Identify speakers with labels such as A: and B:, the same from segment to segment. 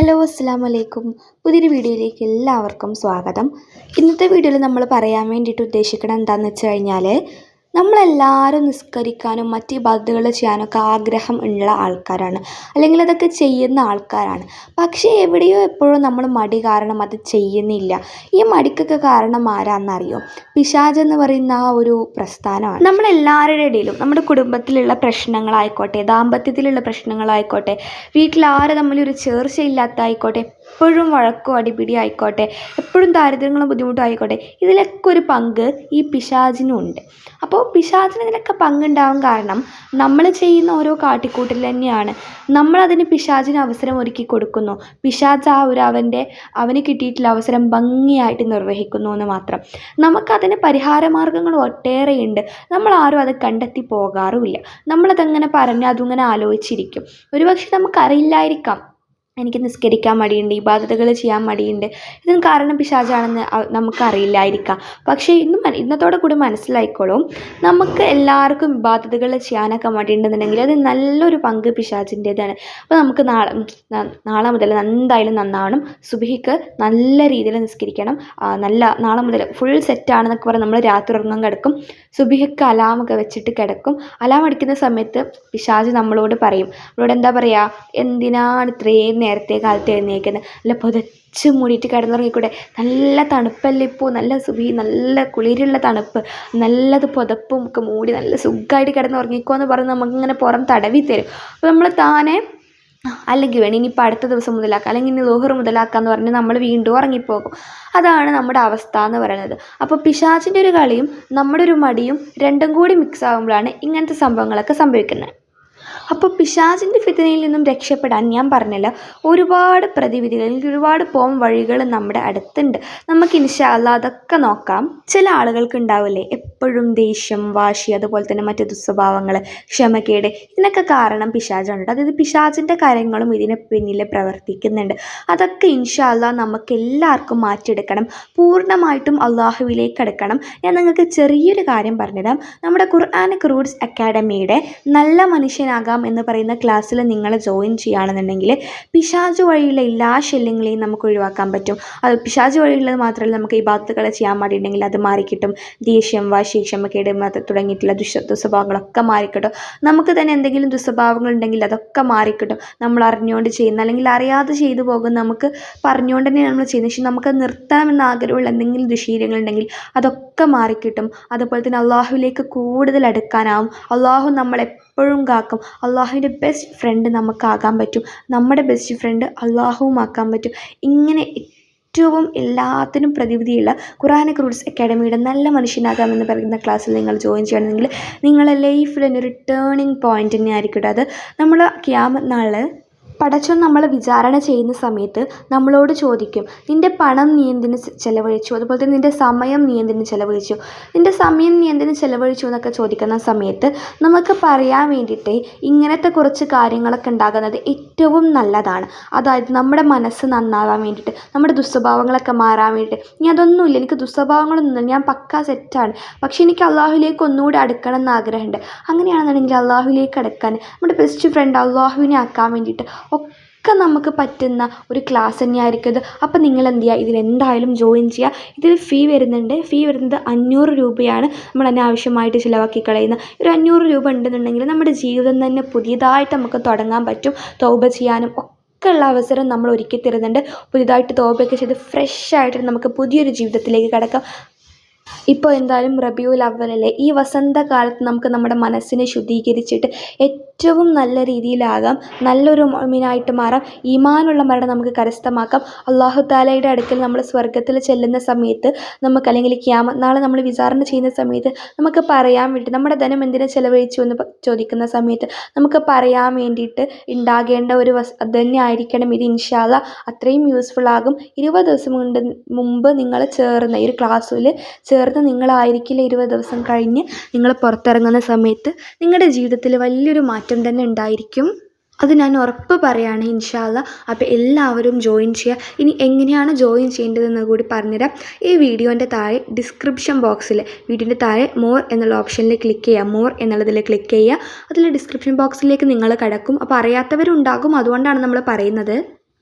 A: Hello അസ്സലാമു അലൈക്കും. പുതിയൊരു വീഡിയോയിലേക്ക് എല്ലാവർക്കും സ്വാഗതം. ഇന്നത്തെ വീഡിയോയിൽ നമ്മൾ പറയാൻ വേണ്ടിയിട്ട് ഉദ്ദേശിക്കുന്നത് എന്താണെന്ന് വെച്ച് കഴിഞ്ഞാൽ, നമ്മളെല്ലാവരും നിസ്കരിക്കാനും മറ്റ് ഇബാദത്തുകൾ ചെയ്യാനൊക്കെ ആഗ്രഹം ഉള്ള ആൾക്കാരാണ്, അല്ലെങ്കിൽ അതൊക്കെ ചെയ്യുന്ന ആൾക്കാരാണ്. പക്ഷേ എവിടെയോ എപ്പോഴും നമ്മൾ മടി കാരണം അത് ചെയ്യുന്നില്ല. ഈ മടിക്കൊക്കെ കാരണം ആരാണെന്നറിയോ? പിശാച് എന്ന് പറയുന്ന ആ ഒരു പ്രസ്ഥാനമാണ്. നമ്മളെല്ലാവരുടെ ഇടയിലും നമ്മുടെ കുടുംബത്തിലുള്ള പ്രശ്നങ്ങളായിക്കോട്ടെ, ദാമ്പത്യത്തിലുള്ള പ്രശ്നങ്ങളായിക്കോട്ടെ, വീട്ടിലാരും തമ്മിലൊരു ചേർച്ചയില്ലാത്തതായിക്കോട്ടെ, എപ്പോഴും വഴക്കോ അടിപിടി ആയിക്കോട്ടെ, എപ്പോഴും ദാരിദ്ര്യങ്ങളും ബുദ്ധിമുട്ടും ആയിക്കോട്ടെ, ഇതിലൊക്കെ ഒരു പങ്ക് ഈ പിശാചിനും ഉണ്ട്. അപ്പോൾ പിശാചിന് ഇതിലൊക്കെ പങ്കുണ്ടാവാൻ കാരണം നമ്മൾ ചെയ്യുന്ന ഓരോ കാട്ടിക്കൂട്ടൽ തന്നെയാണ്. നമ്മളതിന് പിശാചിന് അവസരം ഒരുക്കി കൊടുക്കുന്നു. പിശാച് ആ ഒരു അവന് കിട്ടിയിട്ടുള്ള അവസരം ഭംഗിയായിട്ട് നിർവഹിക്കുന്നു എന്ന് മാത്രം. നമുക്കതിന് പരിഹാരമാർഗ്ഗങ്ങൾ ഒട്ടേറെയുണ്ട്. നമ്മളാരും അത് കണ്ടെത്തി പോകാറുമില്ല. നമ്മളതങ്ങനെ പറഞ്ഞ് അതിങ്ങനെ ആലോചിച്ചിരിക്കും. ഒരുപക്ഷെ നമുക്കറിയില്ലായിരിക്കാം, എനിക്ക് നിസ്കരിക്കാൻ മടിയുണ്ട്, ഇബാദത്തുകൾ ചെയ്യാൻ മടിയുണ്ട്, ഇതിന് കാരണം പിശാചാണെന്ന് നമുക്കറിയില്ലായിരിക്കാം. പക്ഷേ ഇന്നത്തോടെ കൂടി മനസ്സിലായിക്കോളും, നമുക്ക് എല്ലാവർക്കും ഇബാദത്തുകൾ ചെയ്യാനൊക്കെ മടിയുണ്ടെന്നുണ്ടെങ്കിൽ അത് നല്ലൊരു പങ്ക് പിശാചിൻ്റേതാണ്. അപ്പോൾ നമുക്ക് നാളെ മുതൽ എന്തായാലും നന്നാവണം, സുബ്ഹിക്ക് നല്ല രീതിയിൽ നിസ്കരിക്കണം, നാളെ മുതൽ ഫുൾ സെറ്റാണെന്നൊക്കെ പറഞ്ഞ് നമ്മൾ രാത്രി ഉറങ്ങാൻ കിടക്കും. സുബ്ഹിക്ക് അലാമൊക്കെ വെച്ചിട്ട് കിടക്കും. അലാം അടിക്കുന്ന സമയത്ത് പിശാച് നമ്മളോട് പറയും, നമ്മളോട് എന്താ പറയുക, എന്തിനാണ് ഇത്രയും നേരത്തെ കാലത്ത് എഴുന്നേൽക്കുന്നത്, നല്ല പുതച്ച് മൂടിയിട്ട് കിടന്നുറങ്ങിക്കൂടെ, നല്ല തണുപ്പല്ലേ ഇപ്പോൾ, നല്ല സുബഹി, നല്ല കുളിരുള്ള തണുപ്പ്, നല്ലത് പുതപ്പും ഒക്കെ മൂടി നല്ല സുഖമായിട്ട് കിടന്നുറങ്ങിക്കോ എന്ന് പറഞ്ഞ് നമുക്കിങ്ങനെ പുറം തടവി തരും. അപ്പോൾ നമ്മൾ താനെ അല്ലെങ്കിൽ വേണം ഇനിയിപ്പോൾ അടുത്ത ദിവസം മുതലാക്കാം, അല്ലെങ്കിൽ ഇനി ളുഹർ മുതലാക്കാമെന്ന് പറഞ്ഞ് നമ്മൾ വീണ്ടും ഉറങ്ങിപ്പോകും. അതാണ് നമ്മുടെ അവസ്ഥ എന്ന് പറയുന്നത്. അപ്പോൾ പിശാചിൻ്റെ ഒരു കളിയും നമ്മുടെ ഒരു മടിയും രണ്ടും കൂടി മിക്സ് ആകുമ്പോഴാണ് ഇങ്ങനത്തെ സംഭവങ്ങളൊക്കെ സംഭവിക്കുന്നത്. അപ്പോൾ പിശാചിൻ്റെ ഫിത്നയിൽ നിന്നും രക്ഷപ്പെടാൻ ഞാൻ പറഞ്ഞല്ലോ, ഒരുപാട് പ്രതിവിധികൾ, അല്ലെങ്കിൽ ഒരുപാട് വഴികൾ നമ്മുടെ അടുത്തുണ്ട്. നമുക്ക് ഇൻഷാ അല്ലാഹ് അതൊക്കെ നോക്കാം. ചില ആളുകൾക്ക് ഉണ്ടാവില്ലേ എപ്പോഴും ദേഷ്യം, വാശി, അതുപോലെ തന്നെ മറ്റ് ദുസ്വഭാവങ്ങൾ, ക്ഷമക്കേട്, ഇതിനൊക്കെ കാരണം പിശാചാണ്. അതായത് പിശാചിൻ്റെ കാര്യങ്ങളും ഇതിന് പിന്നിൽ പ്രവർത്തിക്കുന്നുണ്ട്. അതൊക്കെ ഇൻഷാ അല്ലാഹ് നമുക്ക് എല്ലാവർക്കും മാറ്റിയെടുക്കണം, പൂർണ്ണമായിട്ടും അള്ളാഹുവിലേക്ക് അടുക്കണം. ഞാൻ നിങ്ങൾക്ക് ചെറിയൊരു കാര്യം പറഞ്ഞുതരാം. നമ്മുടെ ഖുർആനിക് റൂട്ട്സ് അക്കാഡമിയുടെ നല്ല മനുഷ്യനാകാം എന്ന് പറയുന്ന ക്ലാസ്സിൽ നിങ്ങൾ ജോയിൻ ചെയ്യുകയാണെന്നുണ്ടെങ്കിൽ പിശാച് വഴിയുള്ള എല്ലാ ശല്യങ്ങളെയും നമുക്ക് ഒഴിവാക്കാൻ പറ്റും. അത് പിശാച് വഴിയുള്ളത് മാത്രമല്ല, നമുക്ക് ഈ ബാത്തുകൾ ചെയ്യാൻ മടിയുണ്ടെങ്കിൽ അത് മാറിക്കിട്ടും. ദേഷ്യം, വാശി, ക്ഷമക്കേട് തുടങ്ങിയിട്ടുള്ള ദുസ്വഭാവങ്ങളൊക്കെ മാറിക്കിട്ടും. നമുക്ക് തന്നെ എന്തെങ്കിലും ദുസ്വഭാവങ്ങൾ ഉണ്ടെങ്കിൽ അതൊക്കെ മാറിക്കിട്ടും. നമ്മൾ അറിഞ്ഞുകൊണ്ട് ചെയ്യുന്ന, അല്ലെങ്കിൽ അറിയാതെ ചെയ്തു പോകുന്ന, നമുക്ക് പറഞ്ഞുകൊണ്ട് തന്നെ നമ്മൾ ചെയ്യുന്നത്, പക്ഷേ നമുക്കത് നിർത്തണമെന്ന് ആഗ്രഹമുള്ള എന്തെങ്കിലും ദുശീലങ്ങളുണ്ടെങ്കിൽ അതൊക്കെ മാറിക്കിട്ടും. അതുപോലെ തന്നെ അള്ളാഹുവിലേക്ക് കൂടുതൽ അടുക്കാനാവും. അള്ളാഹു നമ്മളെപ്പോഴും കാക്കും. അള്ളാഹുവിൻ്റെ ബെസ്റ്റ് ഫ്രണ്ട് നമുക്കാകാൻ പറ്റും. നമ്മുടെ ബെസ്റ്റ് ഫ്രണ്ട് അള്ളാഹുവും ആക്കാൻ പറ്റും. ഇങ്ങനെ ഏറ്റവും എല്ലാത്തിനും പ്രതിവിധിയുള്ള ഖുർആനിക് റൂട്ട്സ് അക്കാഡമിയുടെ നല്ല മനുഷ്യനാകാം എന്ന് പറയുന്ന ക്ലാസ്സിൽ നിങ്ങൾ ജോയിൻ ചെയ്യണമെങ്കിൽ നിങ്ങളുടെ ലൈഫിൽ തന്നെ ഒരു ടേണിംഗ് പോയിൻ്റ് തന്നെ ആയിരിക്കട്ടെ. അത് നമ്മൾ ഖിയാമത്ത് നാളിൽ പടച്ചോൻ നമ്മളെ വിചാരണ ചെയ്യുന്ന സമയത്ത് നമ്മളോട് ചോദിക്കും, നിൻ്റെ പണം നീ എന്തിന് ചിലവഴിച്ചു, അതുപോലെ തന്നെ നിൻ്റെ സമയം നീ എന്തിന് ചിലവഴിച്ചു, നിൻ്റെ സമയം നീ എന്തിന് ചിലവഴിച്ചു എന്നൊക്കെ ചോദിക്കുന്ന സമയത്ത് നമുക്ക് പറയാൻ വേണ്ടിയിട്ട് ഇങ്ങനത്തെ കുറച്ച് കാര്യങ്ങളൊക്കെ ഉണ്ടാകുന്നത് ഏറ്റവും നല്ലതാണ്. അതായത് നമ്മുടെ മനസ്സ് നന്നാവാൻ വേണ്ടിയിട്ട്, നമ്മുടെ ദുസ്വഭാവങ്ങളൊക്കെ മാറാൻ വേണ്ടിയിട്ട്. ഇനി അതൊന്നുമില്ല, എനിക്ക് ദുസ്വഭാവങ്ങളൊന്നുമില്ല, ഞാൻ പക്കാ സെറ്റാണ്, പക്ഷേ എനിക്ക് അള്ളാഹുലേക്ക് ഒന്നുകൂടി അടുക്കണം എന്ന് ആഗ്രഹമുണ്ട്. അങ്ങനെയാണെന്നുണ്ടെങ്കിൽ അള്ളാഹുലേക്ക് അടുക്കാൻ, നമ്മുടെ ബെസ്റ്റ് ഫ്രണ്ട് അള്ളാഹുവിനെ ആക്കാൻ വേണ്ടിയിട്ട് ഒക്കെ നമുക്ക് പറ്റുന്ന ഒരു ക്ലാസ് തന്നെയായിരിക്കും ഇത്. അപ്പോൾ നിങ്ങൾ എന്ത് ചെയ്യുക, ഇതിലെന്തായാലും ജോയിൻ ചെയ്യുക. ഇതിൽ ഫീ വരുന്നത് 500 രൂപയാണ്. നമ്മൾ അനാവശ്യമായിട്ട് ചിലവാക്കി കളയുന്ന ഒരു 500 രൂപ ഉണ്ടെന്നുണ്ടെങ്കിൽ നമ്മുടെ ജീവിതം തന്നെ പുതിയതായിട്ട് നമുക്ക് തുടങ്ങാൻ പറ്റും. തൗബ ചെയ്യാനും ഒക്കെ ഉള്ള അവസരം നമ്മൾ ഒരുക്കി തരുന്നുണ്ട്. പുതിയതായിട്ട് തൗബയൊക്കെ ചെയ്ത് ഫ്രഷ് ആയിട്ട് നമുക്ക് പുതിയൊരു ജീവിതത്തിലേക്ക് കടക്കാം. ഇപ്പോൾ എന്തായാലും റബീഉൽ അവ്വലല്ലേ, ഈ വസന്തകാലത്ത് നമുക്ക് നമ്മുടെ മനസ്സിനെ ശുദ്ധീകരിച്ചിട്ട് ഏറ്റവും നല്ല രീതിയിലാകാം, നല്ലൊരു മുഅ്മിനായിട്ട് മാറാം, ഈമാനുള്ള മരണം നമുക്ക് കരസ്ഥമാക്കാം. അല്ലാഹു തആലയുടെ അടുക്കൽ നമ്മൾ സ്വർഗ്ഗത്തിൽ ചെല്ലുന്ന സമയത്ത് നമുക്ക്, അല്ലെങ്കിൽ ഖിയാമത്ത് നാളെ നമ്മൾ വിചാരണ ചെയ്യുന്ന സമയത്ത് നമുക്ക് പറയാൻ വേണ്ടി, നമ്മുടെ ധനം എന്തിനു ചെലവഴിച്ചു എന്ന് ചോദിക്കുന്ന സമയത്ത് നമുക്ക് പറയാൻ വേണ്ടിയിട്ട് ഉണ്ടാകേണ്ട ഒരു അത് തന്നെ ആയിരിക്കണം ഇത്. ഇൻഷാ അല്ലാഹ് അത്രയും യൂസ്ഫുൾ ആകും. 20 ദിവസം മുമ്പ് നിങ്ങൾ ചേർന്ന ഈ ഒരു ക്ലാസ്സിൽ ചേർന്ന് നിങ്ങളായിരിക്കില്ല 20 ദിവസം കഴിഞ്ഞ് നിങ്ങൾ പുറത്തിറങ്ങുന്ന സമയത്ത് നിങ്ങളുടെ ജീവിതത്തിൽ വലിയൊരു മാറ്റം തന്നെ ഉണ്ടായിരിക്കും. അത് ഞാൻ ഉറപ്പ് പറയുകയാണ് ഇൻഷാ അല്ലാഹ്. അപ്പോൾ എല്ലാവരും ജോയിൻ ചെയ്യുക. ഇനി എങ്ങനെയാണ് ജോയിൻ ചെയ്യേണ്ടതെന്ന് കൂടി പറഞ്ഞുതരാം. ഈ വീഡിയോൻ്റെ താഴെ ഡിസ്ക്രിപ്ഷൻ ബോക്സിൽ, വീഡിയോൻ്റെ താഴെ മോർ എന്നുള്ള ഓപ്ഷനിൽ ക്ലിക്ക് ചെയ്യുക. മോർ എന്നുള്ളതിൽ ക്ലിക്ക് ചെയ്യുക. അതിൽ ഡിസ്ക്രിപ്ഷൻ ബോക്സിലേക്ക് നിങ്ങൾ കടക്കും. അപ്പോൾ അറിയാത്തവരുണ്ടാകും, അതുകൊണ്ടാണ് നമ്മൾ പറയുന്നത്.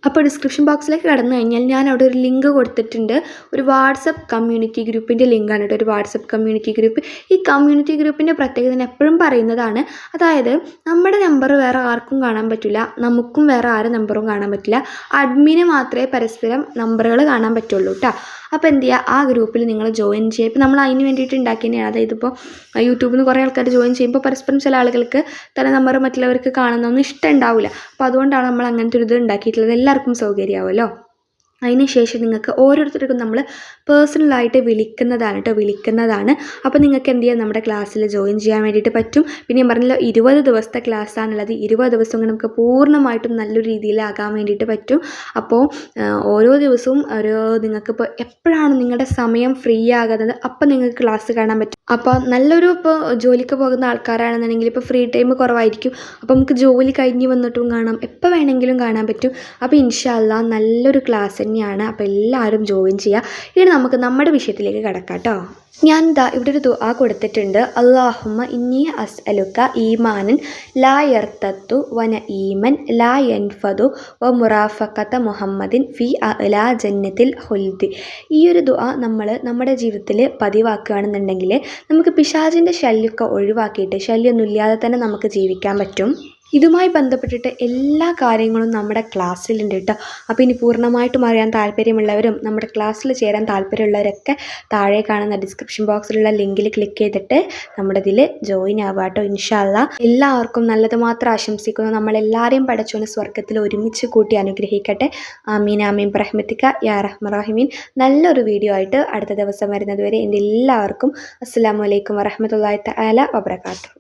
A: അപ്പോൾ ഡിസ്ക്രിപ്ഷൻ ബോക്സിലേക്ക് കടന്നു കഴിഞ്ഞാൽ ഞാൻ അവിടെ ഒരു ലിങ്ക് കൊടുത്തിട്ടുണ്ട്. ഒരു വാട്സപ്പ് കമ്മ്യൂണിറ്റി ഗ്രൂപ്പിൻ്റെ ലിങ്കാണ് കേട്ടോ. ഒരു വാട്സപ്പ് കമ്മ്യൂണിറ്റി ഗ്രൂപ്പ്. ഈ കമ്മ്യൂണിറ്റി ഗ്രൂപ്പിൻ്റെ പ്രത്യേകത ഞാൻ എപ്പോഴും പറയുന്നതാണ്. അതായത് നമ്മുടെ നമ്പർ വേറെ ആർക്കും കാണാൻ പറ്റില്ല, നമുക്കും വേറെ ആരുടെ നമ്പറും കാണാൻ പറ്റില്ല. അഡ്മിന് മാത്രമേ പരസ്പരം നമ്പറുകൾ കാണാൻ പറ്റുള്ളൂ കേട്ടോ. അപ്പോൾ എന്ത് ചെയ്യുക, ആ ഗ്രൂപ്പിൽ നിങ്ങൾ ജോയിൻ ചെയ്യുക. ഇപ്പോൾ നമ്മൾ അതിന് വേണ്ടിയിട്ട് ഉണ്ടാക്കിയതന്നെയാണ്. അതായത് ഇപ്പോൾ യൂട്യൂബിൽ നിന്ന് കുറേ ആൾക്കാർ ജോയിൻ ചെയ്യുമ്പോൾ പരസ്പരം ചില ആളുകൾക്ക് തന്റെ നമ്പർ മറ്റുള്ളവർക്ക് കാണുന്നതൊന്നും ഇഷ്ടമുണ്ടാവില്ല. അപ്പോൾ അതുകൊണ്ടാണ് നമ്മൾ അങ്ങനത്തെ ഒരു ഇത് ഉണ്ടാക്കിയിട്ടുള്ളത്. എല്ലാവർക്കും സൗകര്യമാവുമല്ലോ. അതിന് ശേഷം നിങ്ങൾക്ക് ഓരോരുത്തർക്കും നമ്മൾ പേഴ്സണലായിട്ട് വിളിക്കുന്നതാണ്. അപ്പോൾ നിങ്ങൾക്ക് എന്ത് ചെയ്യാം, നമ്മുടെ ക്ലാസ്സിൽ ജോയിൻ ചെയ്യാൻ വേണ്ടിയിട്ട് പറ്റും. പിന്നെ ഞാൻ പറഞ്ഞല്ലോ 20 ദിവസത്തെ ക്ലാസ്സാണുള്ളത്. 20 ദിവസം കൊണ്ട് നമുക്ക് പൂർണ്ണമായിട്ടും നല്ലൊരു രീതിയിലാകാൻ വേണ്ടിയിട്ട് പറ്റും. അപ്പോൾ ഓരോ ദിവസവും നിങ്ങൾക്കിപ്പോൾ എപ്പോഴാണ് നിങ്ങളുടെ സമയം ഫ്രീ ആകുന്നത് അപ്പോൾ നിങ്ങൾക്ക് ക്ലാസ് കാണാൻ പറ്റും. അപ്പോൾ നല്ലൊരു ഇപ്പോൾ ജോലിക്ക് പോകുന്ന ആൾക്കാരാണെന്നുണ്ടെങ്കിൽ ഇപ്പോൾ ഫ്രീ ടൈം കുറവായിരിക്കും. അപ്പോൾ നമുക്ക് ജോലി കഴിഞ്ഞ് വന്നിട്ടും കാണാം, എപ്പോൾ വേണമെങ്കിലും കാണാൻ പറ്റും. അപ്പോൾ ഇൻഷാ അല്ലാ നല്ലൊരു ക്ലാസ് തന്നെയാണ്. അപ്പോൾ എല്ലാവരും ജോയിൻ ചെയ്യുക. ഇനി നമുക്ക് നമ്മുടെ വിഷയത്തിലേക്ക് കിടക്കാം കേട്ടോ. ഞാൻ ഇവിടെ ഒരു ദുആ കൊടുത്തിട്ടുണ്ട്. അല്ലാഹുമ്മ ഇന്നി അസ്അലുക ഈമാനൻ ലാ യർതദ്ദു വനഈമൻ ലാ യൻഫദു വമുറാഫഖത മുഹമ്മദിൻ ഫി അഅ്ലാ ജന്നത്തിൽ ഖുൽദി. ഈ ഒരു ദുആ നമ്മൾ നമ്മുടെ ജീവിതത്തിൽ പതിവാക്കുകയാണെന്നുണ്ടെങ്കിൽ നമുക്ക് പിശാചിൻ്റെ ശല്യമൊക്കെ ഒഴിവാക്കിയിട്ട് ശല്യമൊന്നുമില്ലാതെ തന്നെ നമുക്ക് ജീവിക്കാൻ പറ്റും. ഇതുമായി ബന്ധപ്പെട്ടിട്ട് എല്ലാ കാര്യങ്ങളും നമ്മുടെ ക്ലാസ്സിലുണ്ട് കേട്ടോ. അപ്പോൾ ഇനി പൂർണ്ണമായിട്ടും അറിയാൻ താല്പര്യമുള്ളവരും നമ്മുടെ ക്ലാസ്സിൽ ചേരാൻ താല്പര്യമുള്ളവരൊക്കെ താഴെ കാണുന്ന ഡിസ്ക്രിപ്ഷൻ ബോക്സിലുള്ള ലിങ്കിൽ ക്ലിക്ക് ചെയ്തിട്ട് നമ്മുടെ ഇതിൽ ജോയിൻ ആവുക കേട്ടോ. ഇൻഷാ അല്ലാ എല്ലാവർക്കും നല്ലത് മാത്രം ആശംസിക്കുന്നു. നമ്മളെല്ലാവരെയും പടച്ചോന് സ്വർഗ്ഗത്തിൽ ഒരുമിച്ച് കൂട്ടി അനുഗ്രഹിക്കട്ടെ. ആമീൻ ആമീൻ റഹ്മത്തിക യാ റഹ്മൻ. നല്ലൊരു വീഡിയോ ആയിട്ട് അടുത്ത ദിവസം വരുന്നത് വരെ എൻ്റെ എല്ലാവർക്കും അസ്സലാമു അലൈക്കും വറഹ്മത്തുള്ളാഹി തആല വബറകാതുഹു.